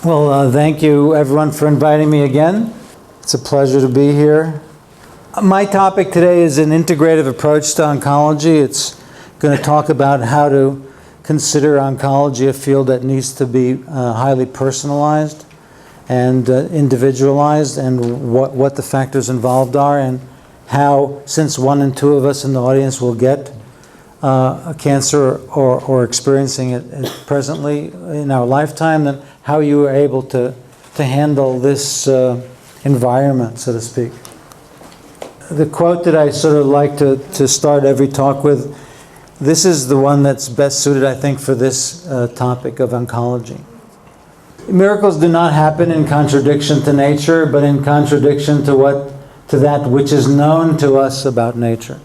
Well, thank you everyone for inviting me again. It's a pleasure to be here. My topic today is an integrative approach to oncology. It's going to talk about how to consider oncology a field that needs to be highly personalized and individualized, and what the factors involved are, and how, since 1 in 2 of us in the audience will get a cancer or experiencing it presently in our lifetime, then how you were able to handle this environment, so to speak. The quote that I sort of like to start every talk with, this is the one that's best suited, I think, for this topic of oncology. Miracles do not happen in contradiction to nature, but in contradiction to that which is known to us about nature.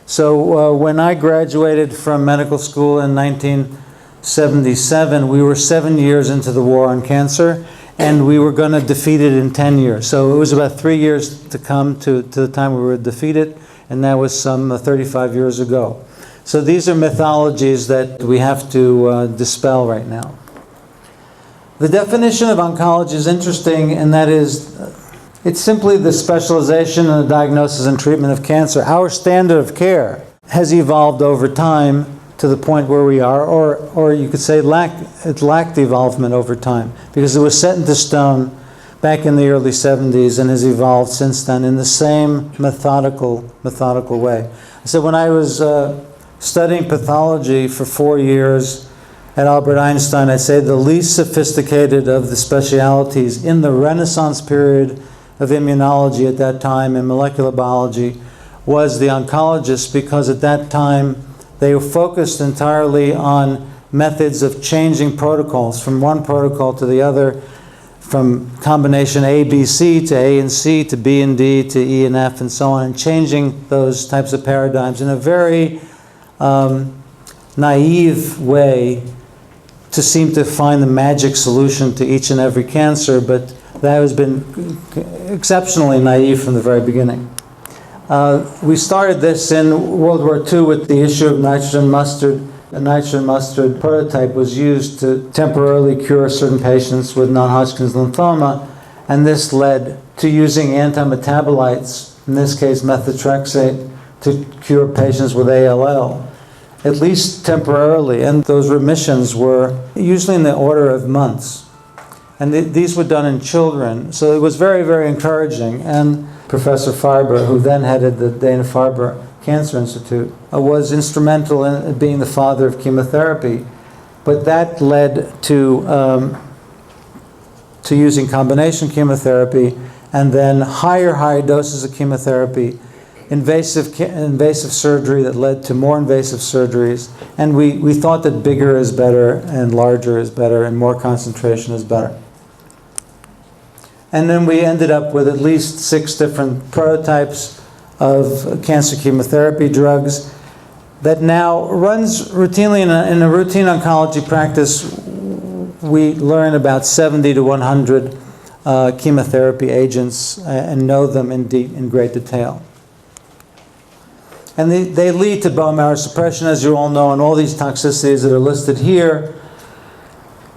So when I graduated from medical school in 1977, we were 7 years into the war on cancer, and we were going to defeat it in 10 years. So it was about 3 years to come to the time we were defeated, and that was some 35 years ago. So these are mythologies that we have to dispel right now. The definition of oncology is interesting, and that is, it's simply the specialization in the diagnosis and treatment of cancer. Our standard of care has evolved over time to the point where we are, or you could say it lacked evolvement over time, because it was set into stone back in the early 70s and has evolved since then in the same methodical way. So when I was studying pathology for 4 years at Albert Einstein, I'd say the least sophisticated of the specialities in the Renaissance period of immunology at that time and molecular biology was the oncologist, because at that time they were focused entirely on methods of changing protocols from one protocol to the other, from combination A, B, C to A and C to B and D to E and F and so on, and changing those types of paradigms in a very naive way to seem to find the magic solution to each and every cancer, but that has been exceptionally naive from the very beginning. We started this in World War II with the issue of nitrogen mustard. A nitrogen mustard prototype was used to temporarily cure certain patients with non-Hodgkin's lymphoma, and this led to using antimetabolites, in this case methotrexate, to cure patients with ALL, at least temporarily, and those remissions were usually in the order of months. And these were done in children, so it was very, very encouraging. And Professor Farber, who then headed the Dana-Farber Cancer Institute, was instrumental in being the father of chemotherapy. But that led to using combination chemotherapy, and then higher doses of chemotherapy, invasive surgery that led to more invasive surgeries, and we thought that bigger is better, and larger is better, and more concentration is better. And then we ended up with at least 6 different prototypes of cancer chemotherapy drugs that now runs routinely in a routine oncology practice. We learn about 70 to 100 chemotherapy agents and know them in great detail. And they lead to bone marrow suppression, as you all know, and all these toxicities that are listed here.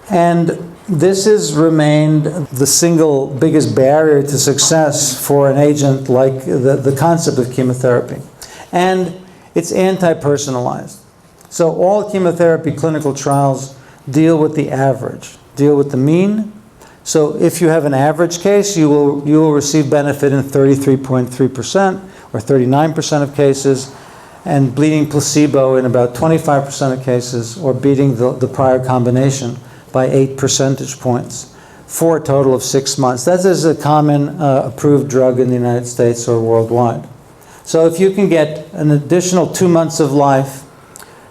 And this has remained the single biggest barrier to success for an agent like the concept of chemotherapy. And it's anti-personalized. So all chemotherapy clinical trials deal with the average, deal with the mean. So if you have an average case, you will receive benefit in 33.3% or 39% of cases, and bleeding placebo in about 25% of cases, or beating the prior combination by 8 percentage points for a total of 6 months. That is a common approved drug in the United States or worldwide. So if you can get an additional 2 months of life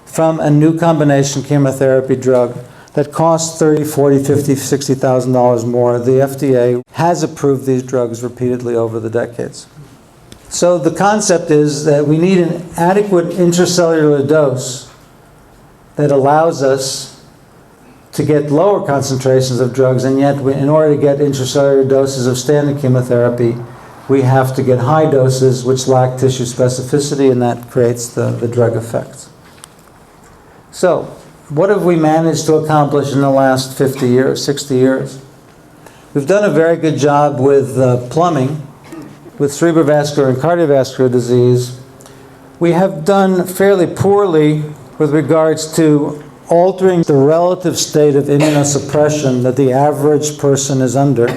from a new combination chemotherapy drug that costs $30,000, $40,000, $50,000, $60,000 more, the FDA has approved these drugs repeatedly over the decades. So the concept is that we need an adequate intracellular dose that allows us to get lower concentrations of drugs, and yet in order to get intracellular doses of standard chemotherapy, we have to get high doses which lack tissue specificity, and that creates the drug effects. So what have we managed to accomplish in the last 50 years, 60 years? We've done a very good job with plumbing, with cerebrovascular and cardiovascular disease. We have done fairly poorly with regards to altering the relative state of immunosuppression that the average person is under,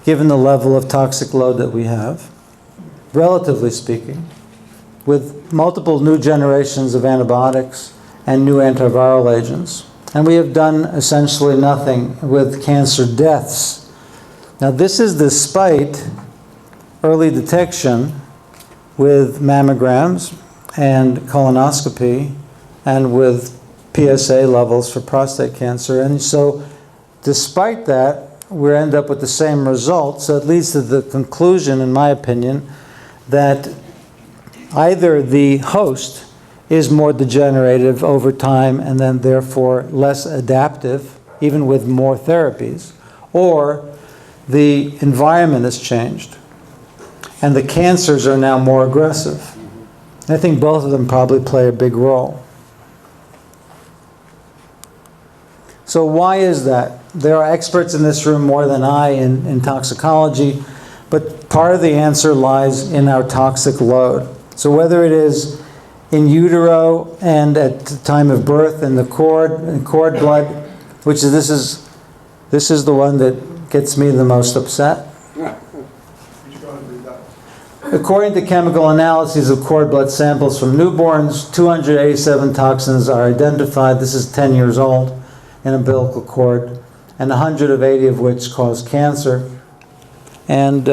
given the level of toxic load that we have, relatively speaking, with multiple new generations of antibiotics and new antiviral agents. And we have done essentially nothing with cancer deaths. Now, this is despite early detection with mammograms and colonoscopy and with PSA levels for prostate cancer. And so despite that, we end up with the same results. So it leads to the conclusion, in my opinion, that either the host is more degenerative over time and then therefore less adaptive, even with more therapies, or the environment has changed and the cancers are now more aggressive. I think both of them probably play a big role. So why is that? There are experts in this room more than I in toxicology, but part of the answer lies in our toxic load. So whether it is in utero and at the time of birth in the cord blood, which is this is the one that gets me the most upset. According to chemical analyses of cord blood samples from newborns, 287 toxins are identified. This is 10 years old in umbilical cord, and 180 of which cause cancer. And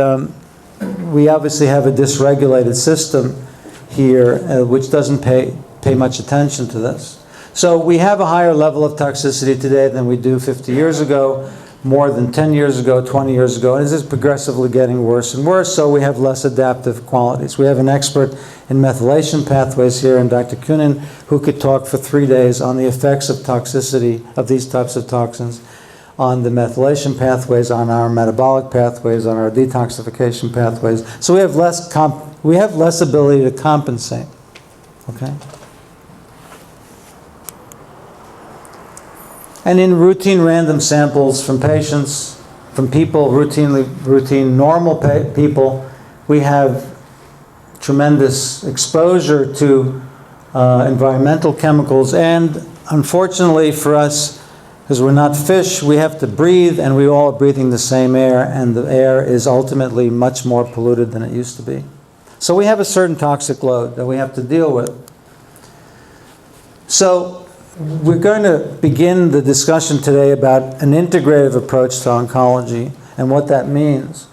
we obviously have a dysregulated system here, which doesn't pay much attention to this. So we have a higher level of toxicity today than we do 50 years ago, more than 10 years ago, 20 years ago, and this is progressively getting worse and worse, so we have less adaptive qualities. We have an expert in methylation pathways here, and Dr. Kunin, who could talk for 3 days on the effects of toxicity of these types of toxins on the methylation pathways, on our metabolic pathways, on our detoxification pathways. So we have less ability to compensate, okay? And in routine random samples from patients, from people, routine normal people, we have tremendous exposure to environmental chemicals. And unfortunately for us, because we're not fish, we have to breathe, and we're all breathing the same air, and the air is ultimately much more polluted than it used to be. So we have a certain toxic load that we have to deal with. So we're going to begin the discussion today about an integrative approach to oncology and what that means.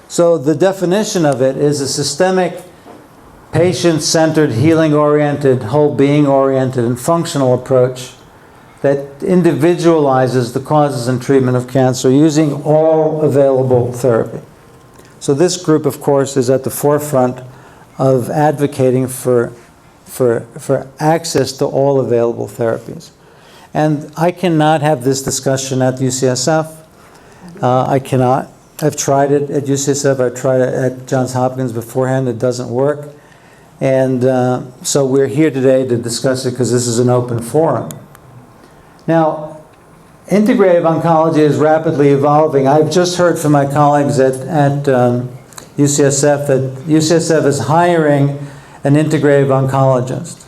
So the definition of it is a systemic, patient-centered, healing-oriented, whole-being-oriented, and functional approach that individualizes the causes and treatment of cancer using all available therapy. So this group, of course, is at the forefront of advocating for access to all available therapies. And I cannot have this discussion at UCSF. I cannot. I've tried it at UCSF. I've tried it at Johns Hopkins beforehand. It doesn't work. And so we're here today to discuss it because this is an open forum. Now, integrative oncology is rapidly evolving. I've just heard from my colleagues at UCSF that UCSF is hiring an integrative oncologist.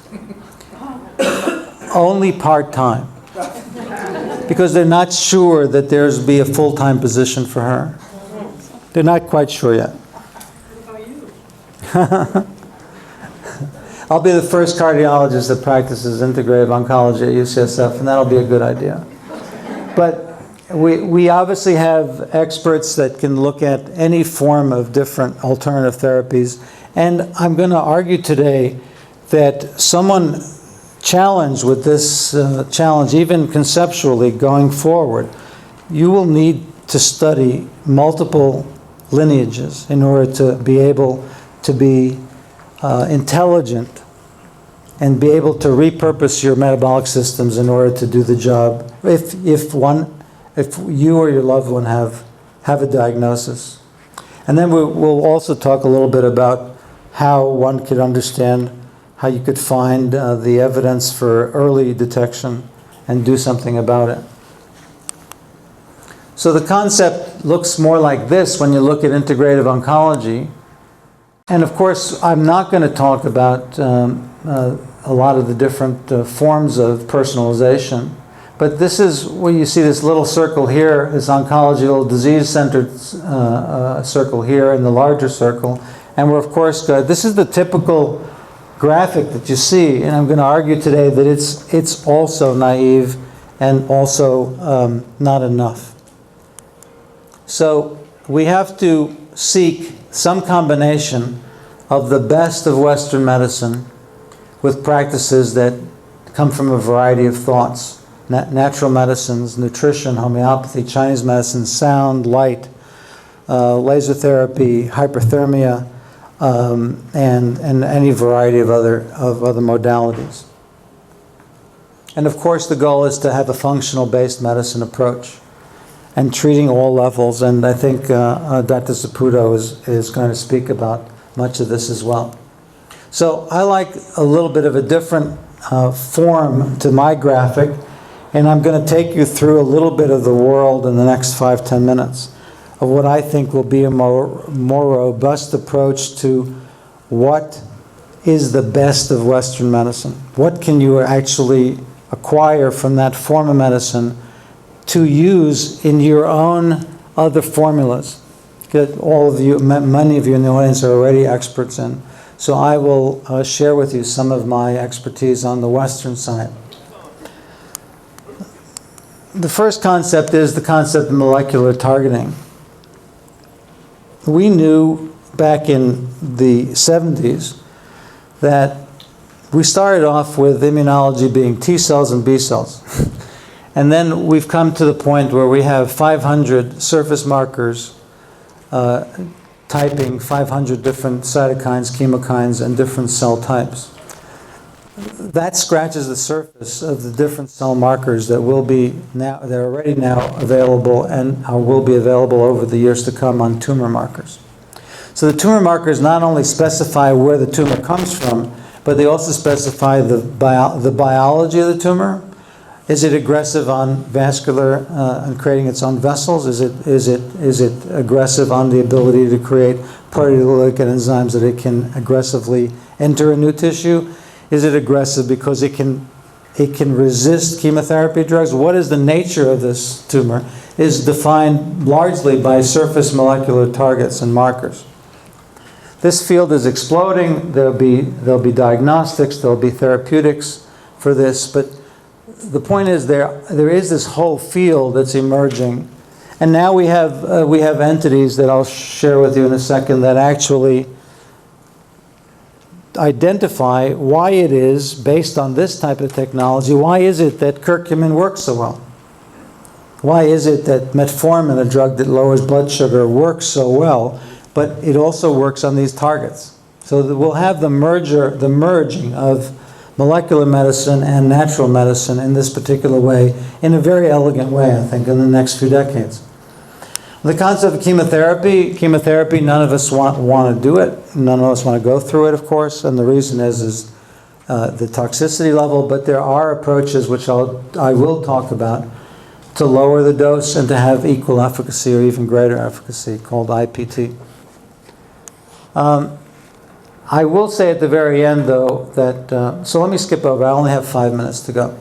Only part-time. Because they're not sure that there's be a full-time position for her. They're not quite sure yet. I'll be the first cardiologist that practices integrative oncology at UCSF, and that'll be a good idea. But we obviously have experts that can look at any form of different alternative therapies. And I'm going to argue today that someone challenged with this challenge, even conceptually going forward, you will need to study multiple lineages in order to be able to be intelligent and be able to repurpose your metabolic systems in order to do the job if you or your loved one have a diagnosis. And then we'll also talk a little bit about how one could understand how you could find the evidence for early detection and do something about it. So the concept looks more like this when you look at integrative oncology. And of course, I'm not going to talk about a lot of the different forms of personalization. But this is where you see this little circle here, this oncology, little disease-centered circle here, and the larger circle. And we're, of course, this is the typical graphic that you see. And I'm going to argue today that it's also naive and also not enough. So we have to seek some combination of the best of Western medicine with practices that come from a variety of thoughts. Natural medicines, nutrition, homeopathy, Chinese medicine, sound, light, laser therapy, hyperthermia, and any variety of other modalities. And of course, the goal is to have a functional-based medicine approach and treating all levels. And I think Dr. Saputo is going to speak about much of this as well. So I like a little bit of a different form to my graphic. And I'm going to take you through a little bit of the world in the next 5-10 minutes of what I think will be a more robust approach to what is the best of Western medicine. What can you actually acquire from that form of medicine to use in your own other formulas that all of you, many of you in the audience are already experts in. So I will share with you some of my expertise on the Western side. The first concept is the concept of molecular targeting. We knew back in the 70s that we started off with immunology being T cells and B cells. And then we've come to the point where we have 500 surface markers typing 500 different cytokines, chemokines, and different cell types. That scratches the surface of the different cell markers that will be now, they're already now available and will be available over the years to come on tumor markers. So the tumor markers not only specify where the tumor comes from, but they also specify the biology of the tumor. Is it aggressive on vascular and creating its own vessels? Is it aggressive on the ability to create proteolytic enzymes that it can aggressively enter a new tissue? Is it aggressive because it can resist chemotherapy drugs? What is the nature of this tumor is defined largely by surface molecular targets and markers. This field is exploding. There'll be diagnostics, there'll be therapeutics for this, but the point is there is this whole field that's emerging. And now we have entities that I'll share with you in a second that actually identify why it is, based on this type of technology, why is it that curcumin works so well? Why is it that metformin, a drug that lowers blood sugar, works so well, but it also works on these targets? So that we'll have the merging of molecular medicine and natural medicine in this particular way, in a very elegant way, I think, in the next few decades. The concept of chemotherapy, none of us want to do it. None of us want to go through it, of course, and the reason is the toxicity level, but there are approaches which I will talk about to lower the dose and to have equal efficacy or even greater efficacy, called IPT. I will say at the very end, though, that, so let me skip over. I only have 5 minutes to go.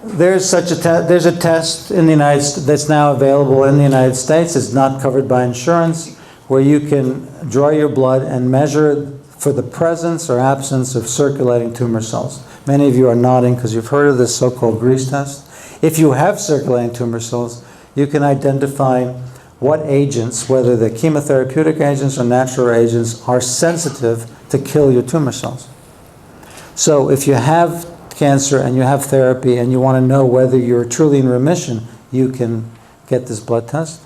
There's a test in the United States that's now available in the United States. It's not covered by insurance, where you can draw your blood and measure for the presence or absence of circulating tumor cells. Many of you are nodding because you've heard of this so-called grease test. If you have circulating tumor cells, you can identify what agents, whether they're chemotherapeutic agents or natural agents, are sensitive to kill your tumor cells. So if you have cancer and you have therapy and you want to know whether you're truly in remission, you can get this blood test.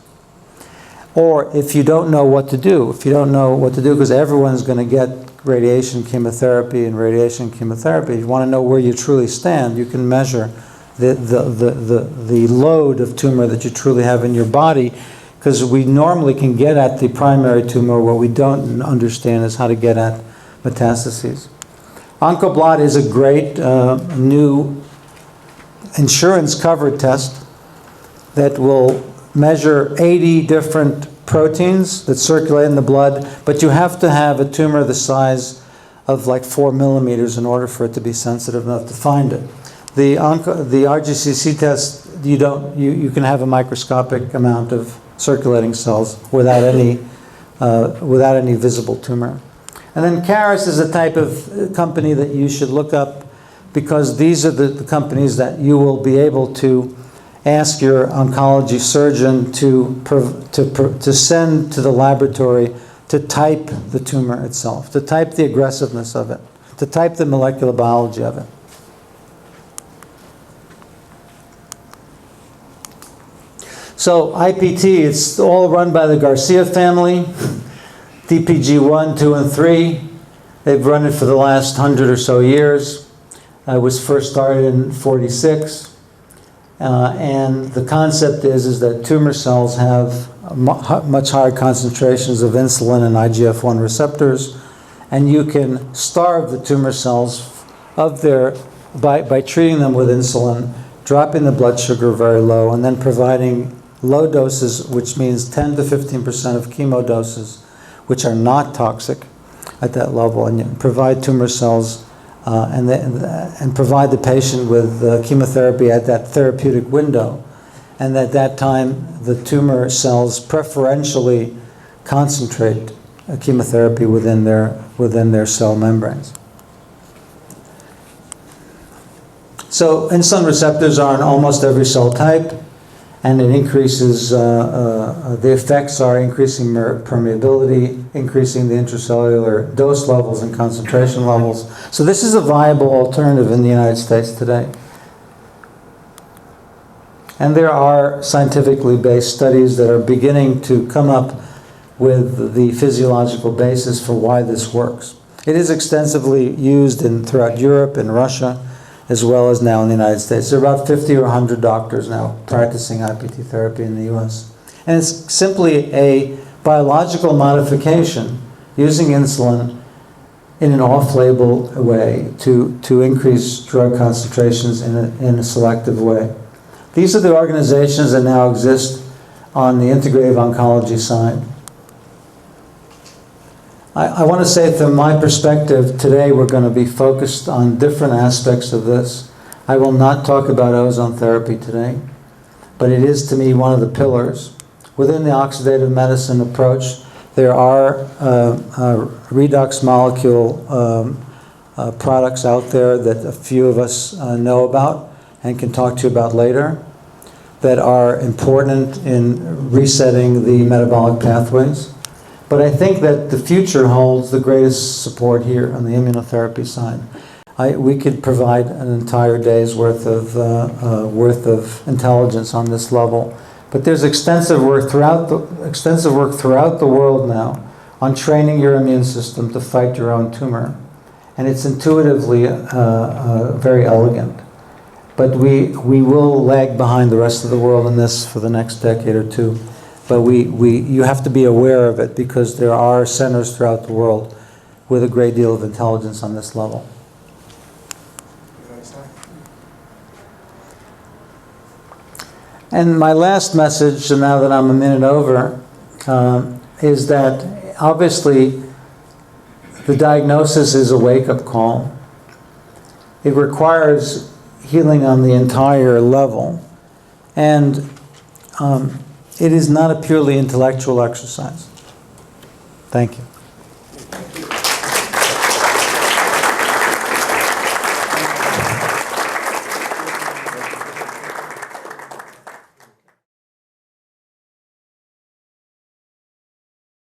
Or if you don't know what to do, because everyone's going to get radiation chemotherapy, if you want to know where you truly stand, you can measure the load of tumor that you truly have in your body, because we normally can get at the primary tumor. What we don't understand is how to get at metastases. Oncoblot is a great new insurance-covered test that will measure 80 different proteins that circulate in the blood, but you have to have a tumor the size of like 4 millimeters in order for it to be sensitive enough to find it. The RGCC test, you can have a microscopic amount of circulating cells without any visible tumor. And then Caris is a type of company that you should look up, because these are the companies that you will be able to ask your oncology surgeon to send to the laboratory to type the tumor itself, to type the aggressiveness of it, to type the molecular biology of it. So IPT, it's all run by the Garcia family, DPG 1, 2, and 3. They've run it for the last 100 or so years. It was first started in '46. And the concept is that tumor cells have much higher concentrations of insulin and IGF-1 receptors, and you can starve the tumor cells by treating them with insulin, dropping the blood sugar very low, and then providing low doses, which means 10 to 15% of chemo doses, which are not toxic at that level, and you provide tumor cells and provide the patient with chemotherapy at that therapeutic window. And at that time, the tumor cells preferentially concentrate chemotherapy within their cell membranes. So insulin receptors are in almost every cell type, and it increases, the effects are increasing permeability, increasing the intracellular dose levels and concentration levels. So this is a viable alternative in the United States today. And there are scientifically based studies that are beginning to come up with the physiological basis for why this works. It is extensively used throughout Europe and Russia, as well as now in the United States. There are about 50 or 100 doctors now practicing IPT therapy in the US. And it's simply a biological modification using insulin in an off-label way to increase drug concentrations in a selective way. These are the organizations that now exist on the integrative oncology side. I want to say from my perspective, today we're going to be focused on different aspects of this. I will not talk about ozone therapy today, but it is to me one of the pillars. Within the oxidative medicine approach, there are redox molecule products out there that a few of us know about and can talk to you about later, that are important in resetting the metabolic pathways. But I think that the future holds the greatest support here on the immunotherapy side. We could provide an entire day's worth of intelligence on this level. But there's extensive work throughout the world now on training your immune system to fight your own tumor. And it's intuitively very elegant. But we will lag behind the rest of the world in this for the next decade or two. But you have to be aware of it, because there are centers throughout the world with a great deal of intelligence on this level. And my last message, now that I'm a minute over, is that obviously the diagnosis is a wake-up call. It requires healing on the entire level. And it is not a purely intellectual exercise. Thank you.